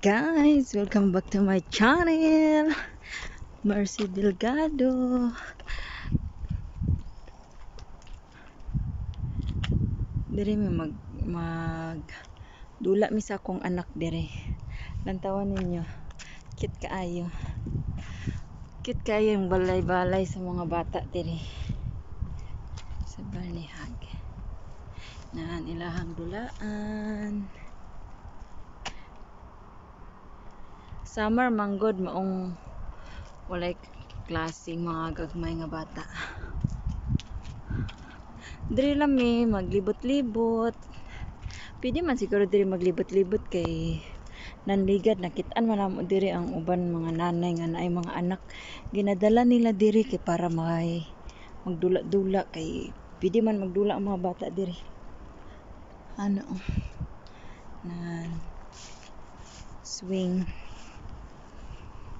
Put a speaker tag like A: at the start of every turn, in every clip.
A: guys, welcome back to my channel, Mercy Delgado. Dire may mag dula mi sa akong anak dire. Lantawan ninyo, cute kaayo yung balay-balay sa mga bata dire sa Barnihag na ilahang dulaan. Summer manggod maong walay klaseng mga gagmay nga bata. Diri lang mi maglibot-libot. Pwede man siguro diri maglibot-libot kay nanligad nakitaan man namo diri ang uban mga nanay nga naay mga anak. Ginadala nila diri kay para may magdula-dula kay pwede man magdula ang mga bata diri. Ano na swing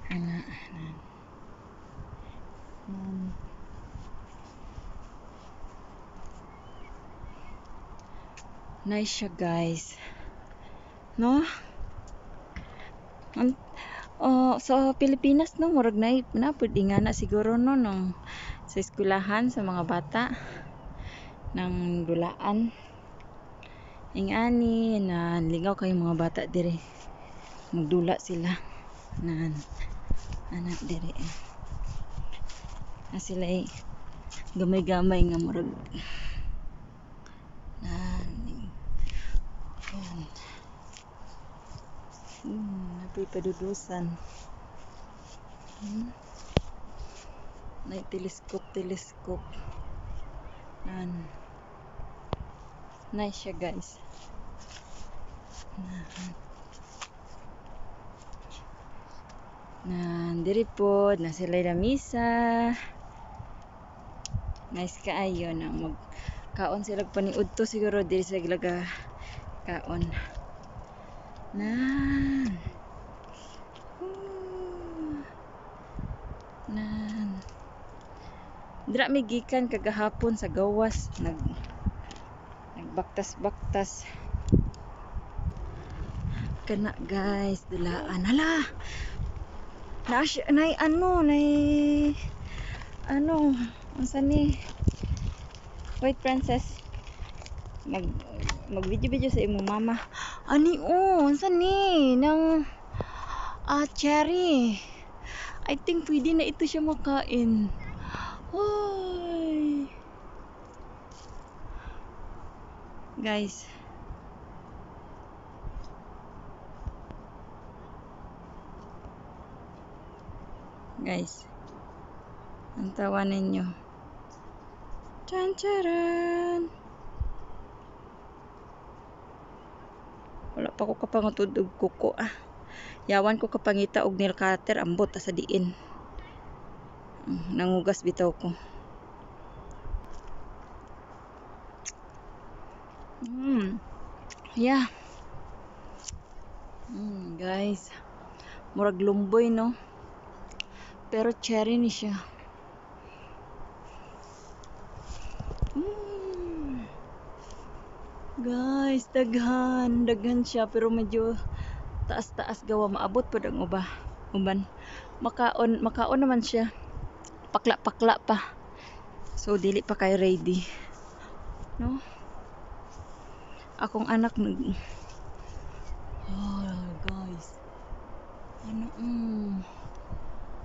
A: ana nice siya guys, no? Sa Pilipinas no murag na pud ingana siguro no nung sa eskwelahan sa mga bata ng dulaan ingani na ligaw kay mga bata dire magdula sila na anak dire na sila gamay-gamay nga murag napoy padudusan na telescope nice siya guys. Diri po na sila lamisa nice kaayo na magkaon sila paniud to siguro diri sa gilaga kaon dira mi gikan kagahapon sa gawas nagbaktas-baktas kana guys dulaan hala nay unsa ni White Princess mag-video sa imong mama ani unsa ni nang cherry. I think pwede na ito siya makain. Hoy guys, ang tawa ninyo. Charan wala pa ko kapangutod og kuko yawan ko kapangita og nail cutter ambot sa diin nangugas bitaw ko. Yeah guys, murag lumboy no pero cherry ni siya. Guys, daghan siya pero medyo taas gawa maabot pud ang uban. Makaon naman siya. Pakla pa. So dili pa kay ready. No? Akong anak guys.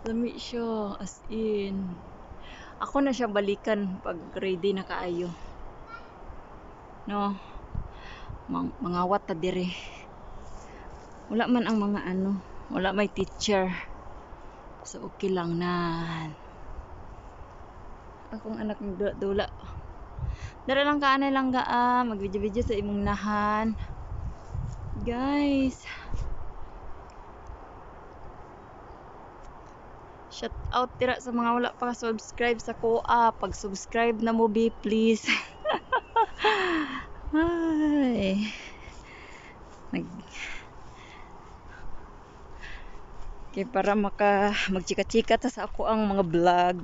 A: Dami siya as in. Ako na siya balikan pag ready na kaayo. No? Mangawat ta dire. Wala man ang mga wala may teacher. So okay lang na. Akong anak nagdula. Dara lang kaanay lang mag-video sa imong nahan. Guys. Shout out tira sa mga wala pa subscribe sa Koa. Pag-subscribe na mo be please. Ay. Okay, para magchika-chika ta sa ako ang mga vlog.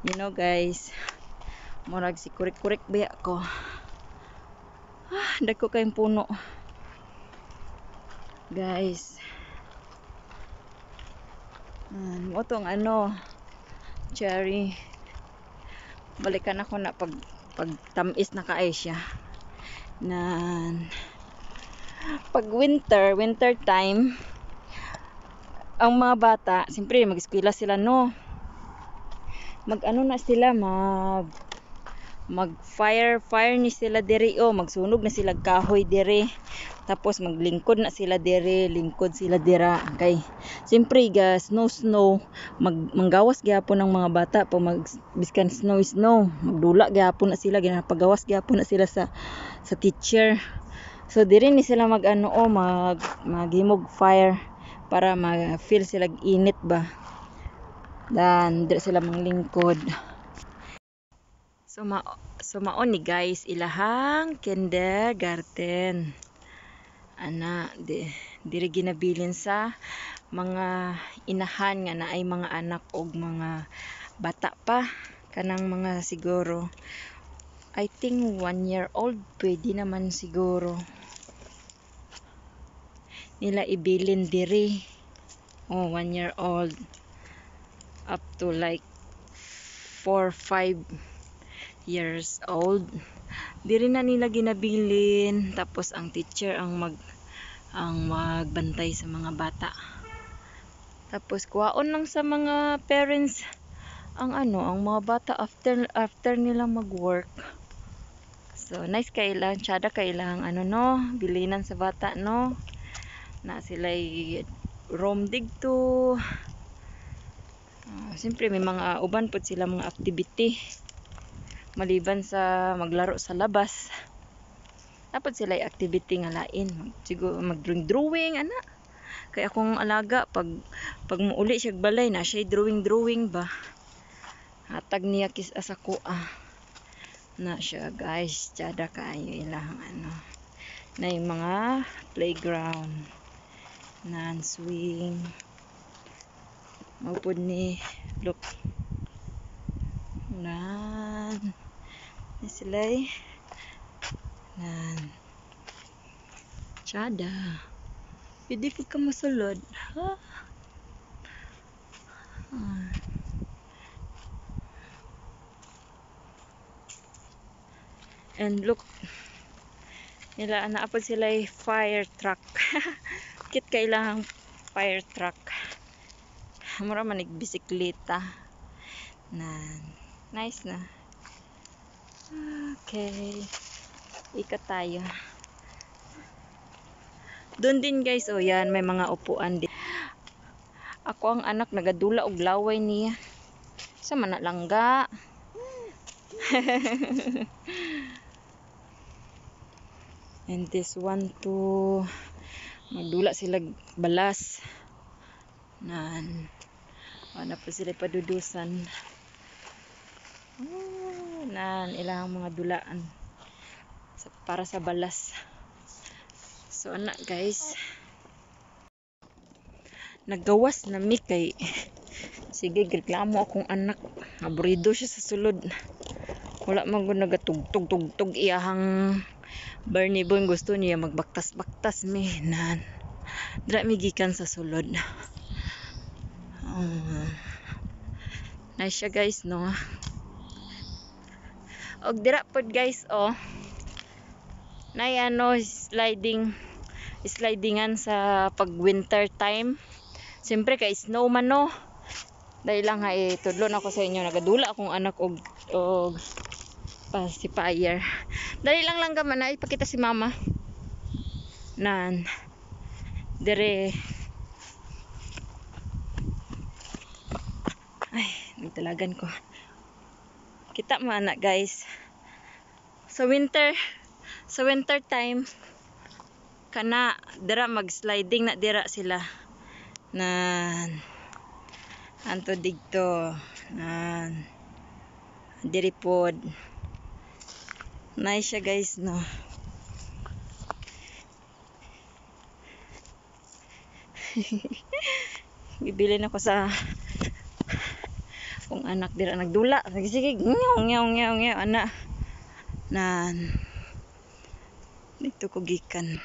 A: You know guys, murag si kurik-kurik ba ako. Dagko kayong puno. guys. Mo tong ano, cherry. Balikan ako na pag tamis na kaay siya. Pag winter time, ang mga bata, siyempre mag-eskwela sila no. Mag-ano na sila, mag-fire ni sila diri magsunog na sila kahoy diri. Tapos maglingkod na sila diri, lingkod sila dira. Okay. Siyempre ga snow, manggawas gyapon ng mga bata po biskan snow, magdula gyapon na sila, ginapagawas gyapon na sila sa teacher. So diri ni sila maghimog fire para ma-feel sila init ba. Dan diri sila manglingkod. So maon ni guys ilahang kindergarten. Diri ginabilin sa mga inahan nga na ay mga anak og mga bata pa, kanang mga siguro I think 1 year old pwede naman siguro nila ibilin diri. 1 year old up to like 4-5 years old. Diri na nila ginabilin, tapos ang teacher ang magbantay sa mga bata. Tapos kuhaon lang sa mga parents ang mga bata after nilang mag-work. So nice kailang tsada kailang bilinan sa bata no. Na sila'y roam digto. Siyempre may mga uban po sila mga activity maliban sa maglaro sa labas. Dapat sila activity nga lain, siguro mag-drawing ana. Kaya akong alaga pag muuli siya balay na siya drawing ba. Hatag niya kis asa ko na siya guys, tsada kayo ilang na yung mga playground swing maupod ni look sila'y tsada pwede ka masulod ha. And look nila naapod sila'y fire truck. Kit kailangang fire truck. Mura man nagbisikleta. Nice na. Okay. Ikat tayo. Doon din guys, yan may mga upuan din. Ako ang anak nagadula og laway niya. Sa man langga. And this one too. Magdula sila balas. Ano pa sila padudusan. Ilang mga dulaan para sa balas. So anak guys, naggawas na mi kay sige reklamo akong anak, abrido siya sa sulod. Wala man gud nagatugtog iyahang Bernie Boy, gusto niya magbaktas mi dra mi gikan sa sulod. Nice siya guys no. Og dira pod guys nay slidingan sa pag winter time. Siyempre kay snow man no. Dahil lang tudlon ako sa inyo, nagadula akong anak og pacifier. Dali lang gaman na ipakita si mama. Dire. Ay, nagtalagan ko. Kita mo anak guys. Sa winter time kana dira mag-sliding na dira sila. Anto digto. Diri pod. Nice siya guys no. Bibilin ako sa kung anak dira nagdula. Sige, ngaw ana. Dito ko gikan.